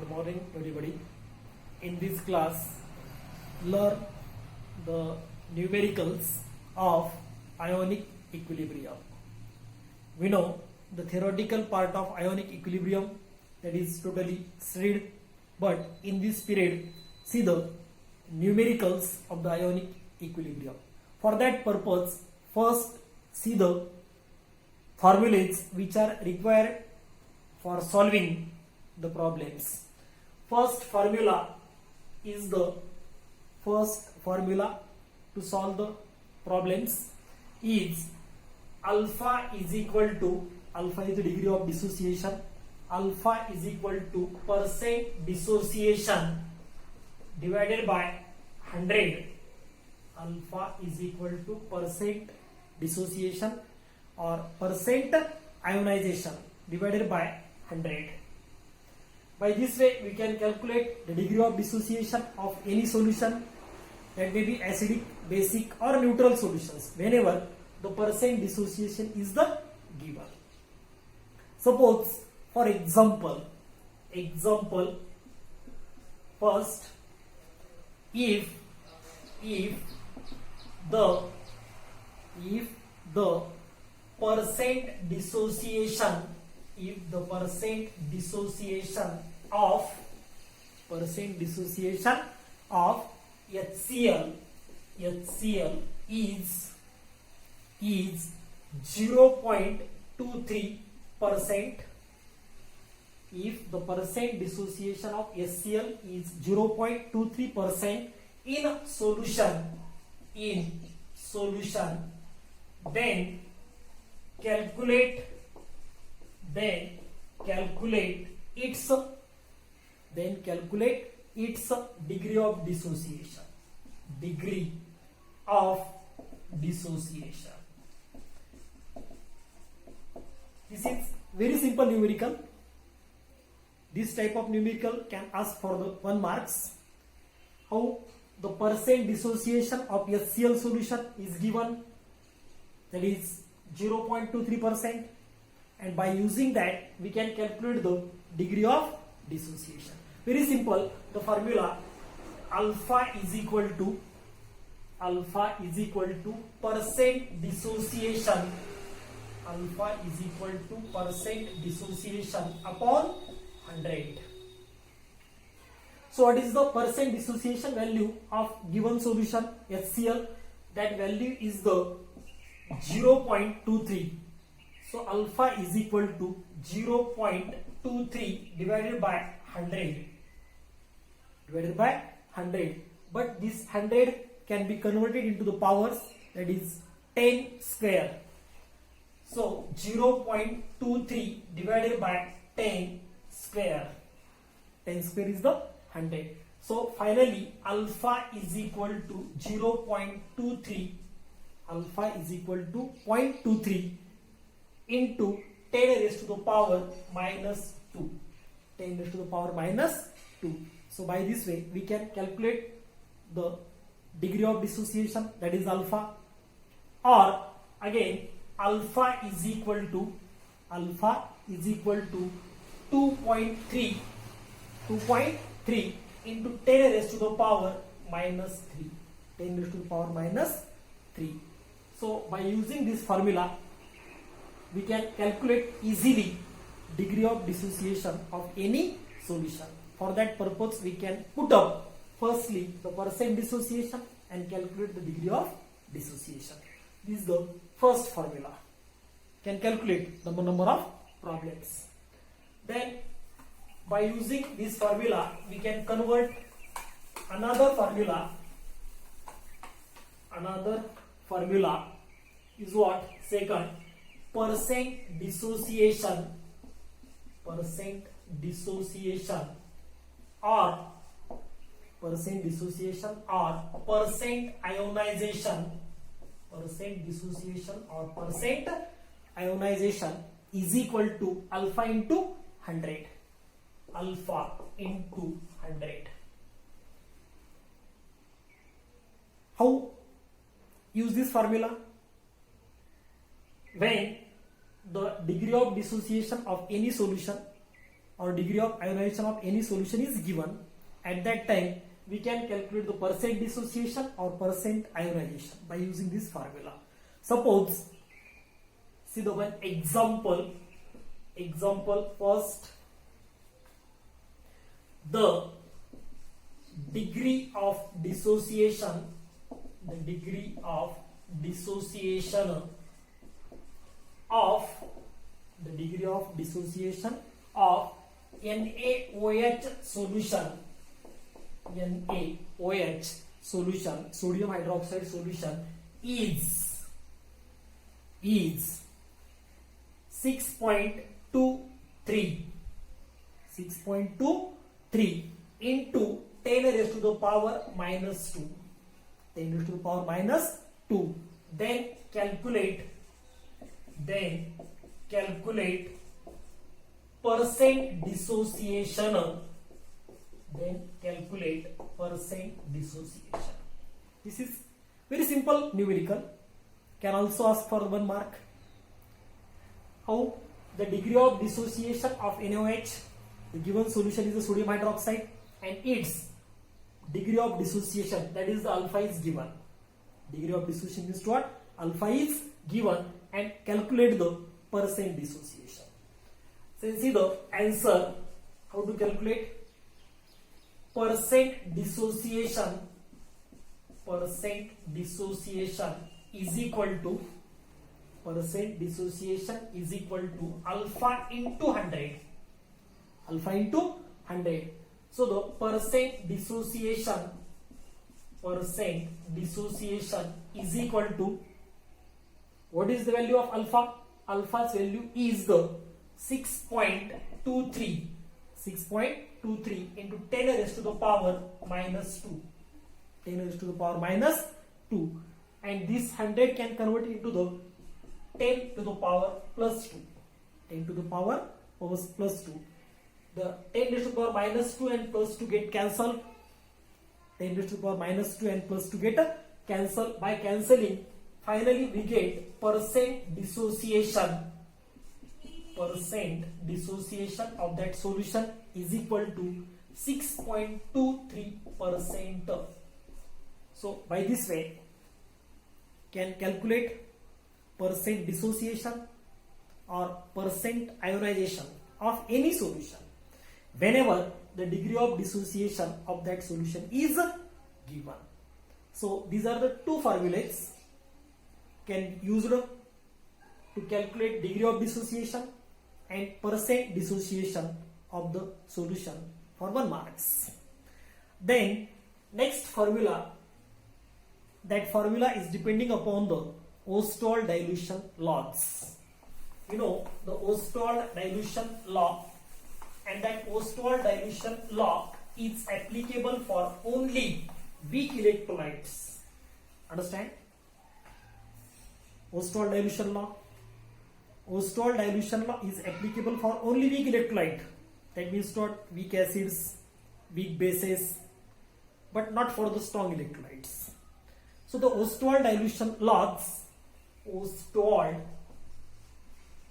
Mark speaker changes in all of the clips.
Speaker 1: Good morning, everybody. In this class, learn the numericals of ionic equilibrium. We know the theoretical part of ionic equilibrium, that is totally studied, but in this period, see the numericals of the ionic equilibrium. For that purpose, first see the formulas which are required for solving the problems. First formula to solve the problems is alpha is equal to, alpha is the degree of dissociation, alpha is equal to percent dissociation divided by 100. Alpha is equal to percent dissociation or percent ionization divided by 100. By this way, we can calculate the degree of dissociation of any solution, that may be acidic, basic or neutral solutions, whenever the percent dissociation is the given. Suppose, for example, first, if the percent dissociation of HCl is 0.23%, if the percent dissociation of HCl is 0.23% in solution, then calculate its degree of dissociation. This is very simple numerical. This type of numerical can ask for the 1 marks. How the percent dissociation of HCl solution is given, that is 0.23%, and by using that we can calculate the degree of dissociation. Very simple. The formula alpha is equal to percent dissociation, upon 100. So what is the percent dissociation value of given solution HCl? That value is the 0.23. So alpha is equal to 0.23 divided by 100. But this 100 can be converted into the powers, that is 10 square. So 0.23 divided by 10 square. 10 square is the 100. So finally alpha is equal to 0.23. Alpha is equal to 0.23 into 10 raised to the power minus 2. 10 raised to the power minus 2. So by this way we can calculate the degree of dissociation, that is alpha, or again alpha is equal to 2.3 into 10 raised to the power minus 3. 10 raised to the power minus 3. So by using this formula we can calculate easily degree of dissociation of any solution. For that purpose we can put up firstly the percent dissociation and calculate the degree of dissociation. This is the first formula. Can calculate the number of problems. Then by using this formula we can convert another formula is what? Second, percent dissociation or percent ionization is equal to alpha into 100. How use this formula? When the degree of dissociation of any solution or degree of ionization of any solution is given, at that time we can calculate the percent dissociation or percent ionization by using this formula. Suppose, see the one example first, the degree of dissociation of NaOH solution, sodium hydroxide solution is 6.23 into 10 raised to the power minus 2. 10 raised to the power minus 2. Then calculate percent dissociation. This is very simple numerical. Can also ask for 1 mark. How? The degree of dissociation of NaOH, the given solution is the sodium hydroxide, and its degree of dissociation, that is the alpha, is given. Degree of dissociation is what? Alpha is given, and calculate the percent dissociation. So see the answer. How to calculate? Percent dissociation is equal to alpha into 100. So the percent dissociation is equal to, what is the value of alpha? Alpha's value is the 6.23 into 10 raised to the power minus 2. 10 raised to the power minus 2. And this 100 can convert into the 10 to the power plus 2. 10 to the power plus 2. The 10 raised to the power minus 2 and plus 2 get cancelled. 10 raised to the power minus 2 and plus 2 get cancelled. By cancelling, finally we get percent dissociation of that solution is equal to 6.23%. So by this way, can calculate percent dissociation or percent ionization of any solution whenever the degree of dissociation of that solution is given. So these are the two formulas can used to calculate degree of dissociation and percent dissociation of the solution for 1 marks. Then next formula, that formula is depending upon the Ostwald dilution laws. You know the Ostwald dilution law, and that Ostwald dilution law is applicable for only weak electrolytes. Understand? Ostwald dilution law is applicable for only weak electrolyte. That means not weak acids, weak bases, but not for the strong electrolytes. So the Ostwald dilution laws,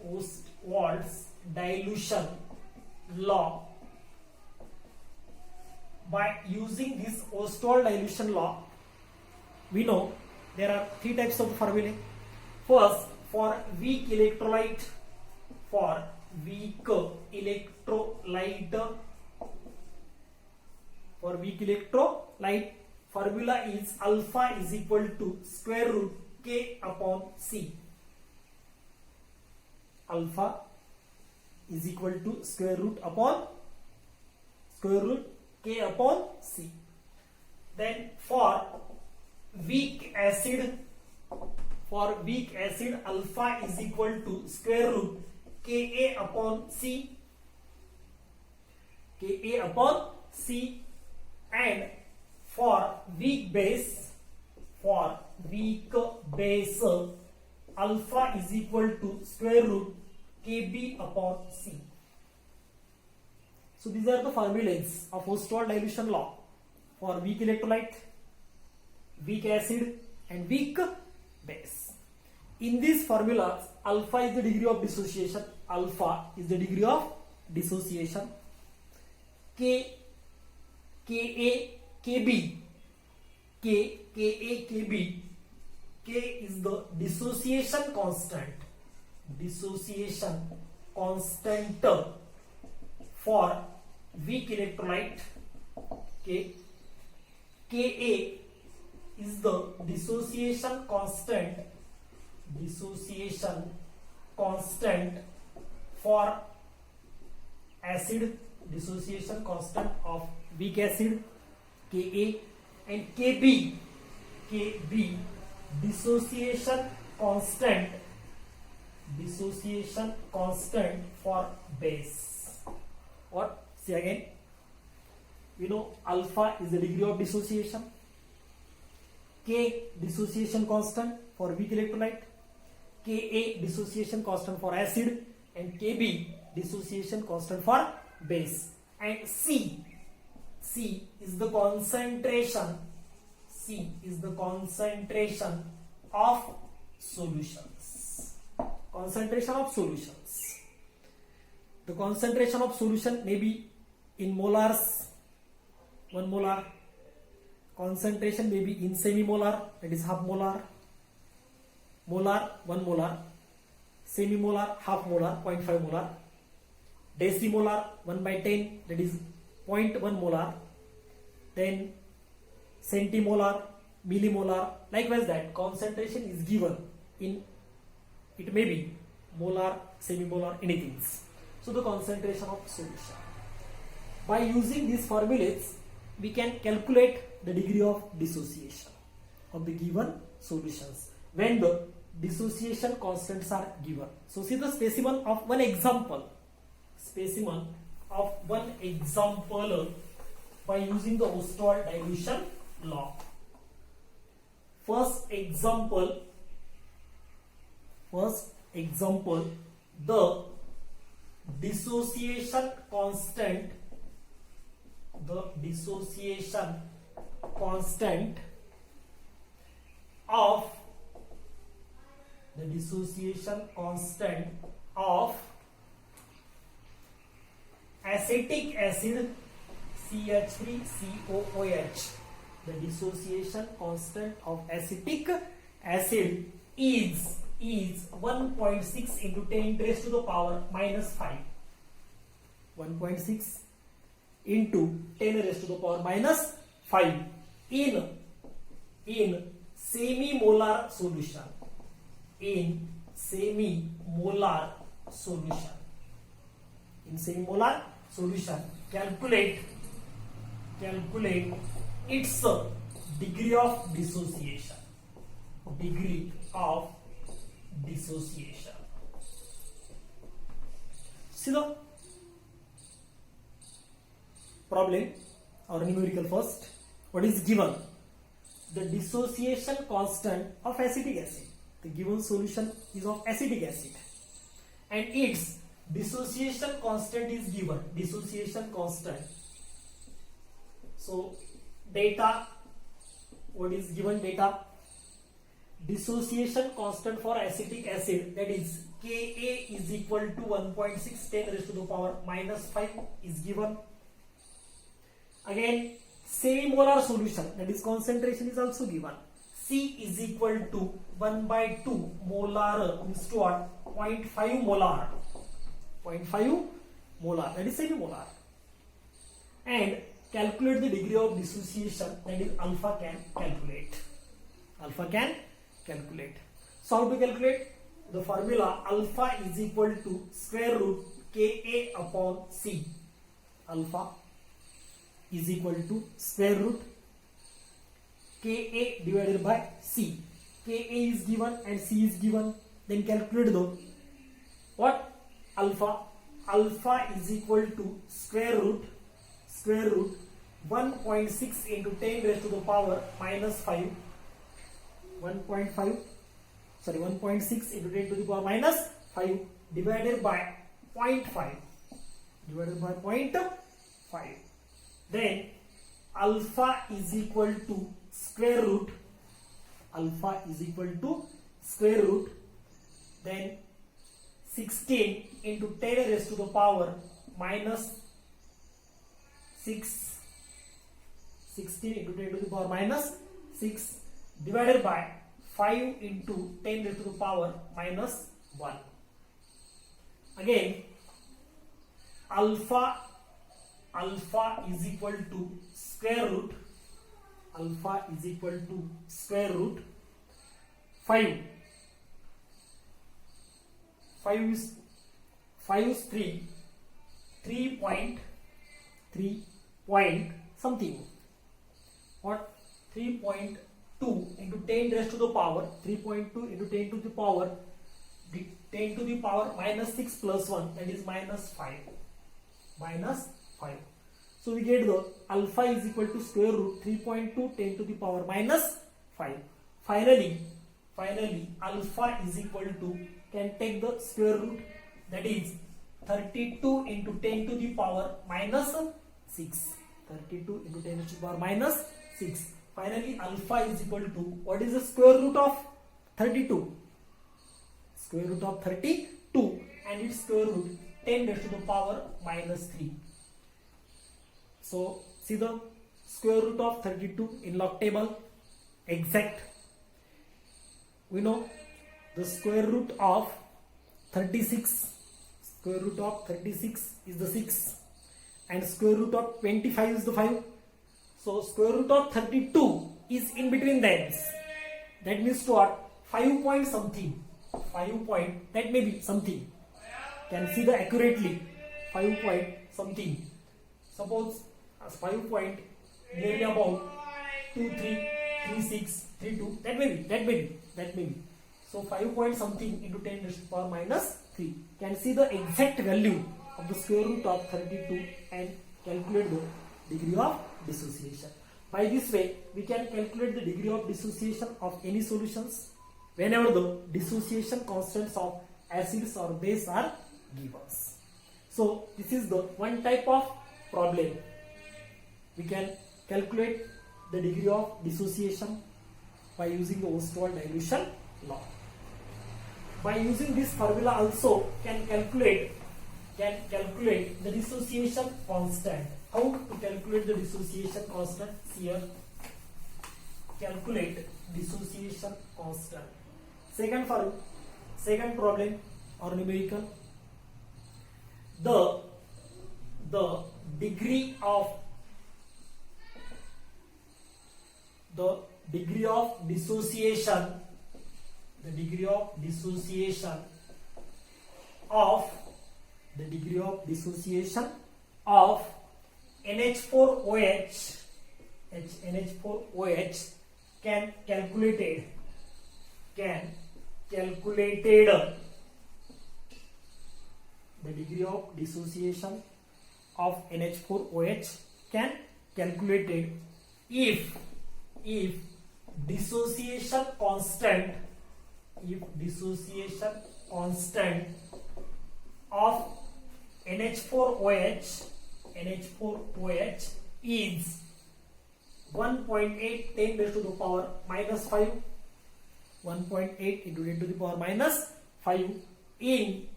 Speaker 1: Ostwald's dilution law, by using this Ostwald dilution law, we know there are 3 types of formulae. First, for weak electrolyte, formula is alpha is equal to square root K upon C. Alpha is equal to square root K upon C. Then for weak acid, alpha is equal to square root Ka upon C. And for weak base, alpha is equal to square root Kb upon C. So these are the formulas of Ostwald dilution law for weak electrolyte, weak acid and weak base. In these formulas, alpha is the degree of dissociation, K KB. K is the dissociation constant. Dissociation constant for weak electrolyte. Ka is the dissociation constant. Dissociation constant for acid. Dissociation constant of weak acid. Ka and Kb dissociation constant for base. Or say again, we know alpha is the degree of dissociation, K dissociation constant for weak electrolyte, Ka dissociation constant for acid, and Kb dissociation constant for base. And C is the concentration. C is the concentration of solutions. Concentration of solutions. The concentration of solution may be in molars, 1 molar. Concentration may be in semi-molar, that is half molar. Molar, 1 molar. Semi-molar, half molar, 0.5 molar. Decimolar, 1/10, that is 0.1 molar. Then centimolar, millimolar. Likewise, that concentration is given in, it may be molar, semimolar, anything. So the concentration of solution. By using these formulas, we can calculate the degree of dissociation of the given solutions when the dissociation constants are given. So see the specimen of one example. Specimen of one example by using the Ostwald dilution law. First example, the dissociation constant of acetic acid CH3COOH. The dissociation constant of acetic acid is 1.6 into 10 raised to the power minus 5. 1.6 into 10 raised to the power minus 5 in semi-molar solution. In semi-molar solution, calculate its degree of dissociation. See the problem or numerical first. What is given? The dissociation constant of acetic acid. The given solution is of acetic acid, and its dissociation constant is given. Dissociation constant. So data, what is given data? Dissociation constant for acetic acid, that is Ka is equal to 1.6 10 raised to the power minus 5 is given. Again, semi-molar solution, that is concentration is also given. C is equal to 1/2 molar means to what? 0.5 molar. 0.5 molar, that is semi-molar. And calculate the degree of dissociation, that is alpha can calculate. So how to calculate? The formula alpha is equal to square root Ka upon C. Alpha is equal to square root Ka divided by C. Ka is given and C is given. Then calculate the what? Alpha is equal to square root 1.6 into 10 raised to the power minus 5. 1.6 into 10 to the power minus 5 divided by 0.5. Then alpha is equal to square root. Then 16 into 10 raised to the power minus 16 into 10 to the power minus 6 divided by 5 into 10 to the power minus 1. Again, alpha is equal to square root 5. 5 is 3 point something. What? 3.2 into 10 raised to the power 3.2 into 10 to the power 10 to the power minus 6 plus 1, that is minus 5. So we get the alpha is equal to square root 3.2 10 to the power minus 5. Finally alpha is equal to, can take the square root, that is 32 into 10 to the power minus 6. 32 into 10 to the power minus 6. Finally alpha is equal to, what is the square root of 32? Square root of 32 and its square root 10 raised to the power minus 3. So see the square root of 32 in log table, exact. We know the square root of 36. Square root of 36 is the 6 and square root of 25 is the 5. So square root of 32 is in between them. That means what? 5 point something. 5 point, that may be something. Can see the accurately 5 point something. Suppose as 5 point nearly about 2, 3, 3, 6, 3, 2. That may be. So 5 point something into 10 raised to the power minus 3. Can see the exact value of the square root of 32 and calculate the degree of dissociation. By this way, we can calculate the degree of dissociation of any solutions whenever the dissociation constants of acids or base are given. So this is the one type of problem. We can calculate the degree of dissociation by using the Ostwald dilution law. By using this formula also can calculate the dissociation constant. How to calculate the dissociation constant? Here, calculate dissociation constant. Second problem or numerical. The degree of dissociation of NH4OH can calculated the degree of dissociation of NH4OH can calculated if dissociation constant of NH4OH is 1.8 10 raised to the power minus 5. 1.8 into 10 to the power minus 5 in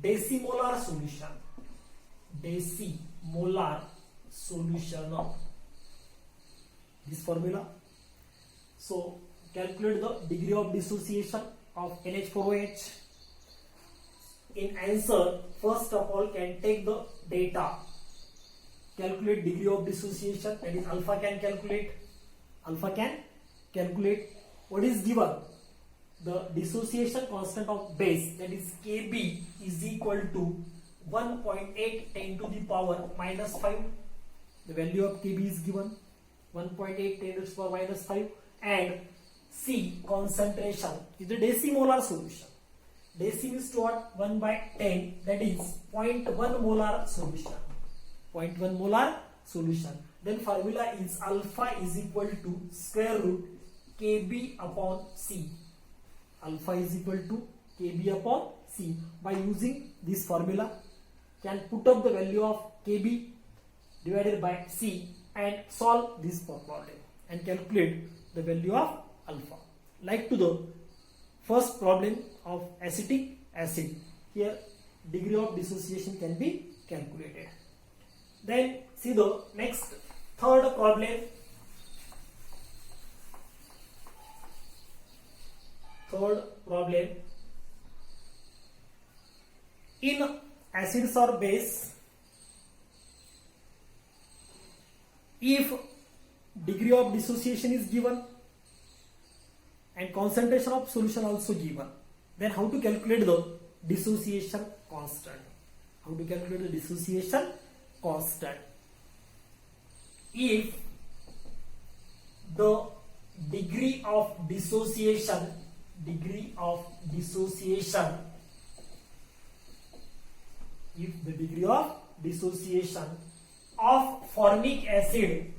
Speaker 1: decimolar solution of this formula. So calculate the degree of dissociation of NH4OH. In answer, first of all, can take the data, calculate degree of dissociation, that is alpha can calculate what is given. The dissociation constant of base, that is Kb, is equal to 1.8 10 to the power minus 5. The value of Kb is given 1.8 10 to the power minus 5, and C, concentration, is the decimolar solution. Deci is to what? 1 by 10, that is 0.1 molar solution. 0.1 molar solution. Then formula is alpha is equal to square root Kb upon C. Alpha is equal to Kb upon C. By using this formula, can put up the value of Kb divided by C and solve this problem and calculate the value of alpha. Like to the first problem of acetic acid, here degree of dissociation can be calculated. Then see the next third problem. Third problem. In acids or base, if degree of dissociation is given and concentration of solution also given, then how to calculate the dissociation constant? How to calculate the dissociation constant? If the degree of dissociation if the degree of dissociation of formic acid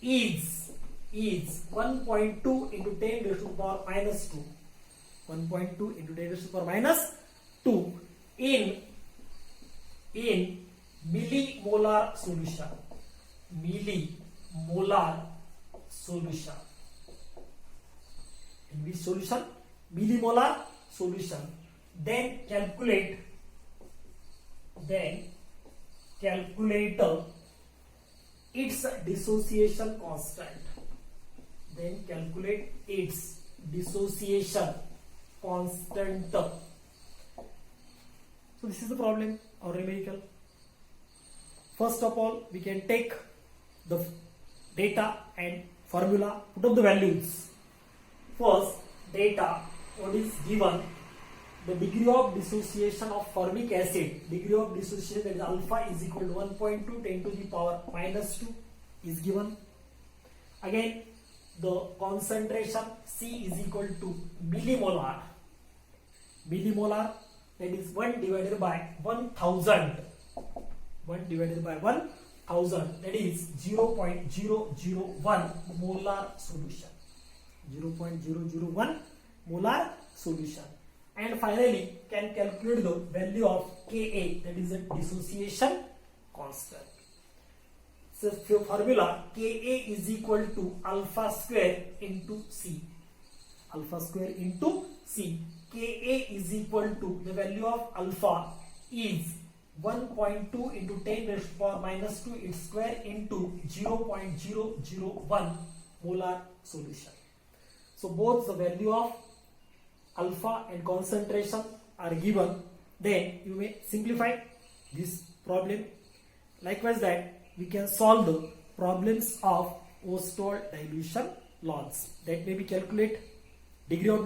Speaker 1: is 1.2 into 10 raised to the power minus 2, 1.2 into 10 raised to the power minus 2 in millimolar solution, in which solution? Millimolar solution. Then calculate its dissociation constant. So this is the problem or numerical. First of all, we can take the data and formula, put up the values. First, data, what is given? The degree of dissociation of formic acid, degree of dissociation, that is alpha, is equal to 1.2 10 to the power minus 2 is given. Again, the concentration C is equal to millimolar, that is 1 divided by 1000, that is 0.001 molar solution, 0.001 molar solution. And finally can calculate the value of Ka, that is the dissociation constant. So formula Ka is equal to alpha square into C. Ka is equal to, the value of alpha is 1.2 into 10 raised to the power minus 2 its square into 0.001 molar solution. So both the value of alpha and concentration are given. Then you may simplify this problem. Likewise, that we can solve the problems of Ostwald dilution laws. That may be calculate degree of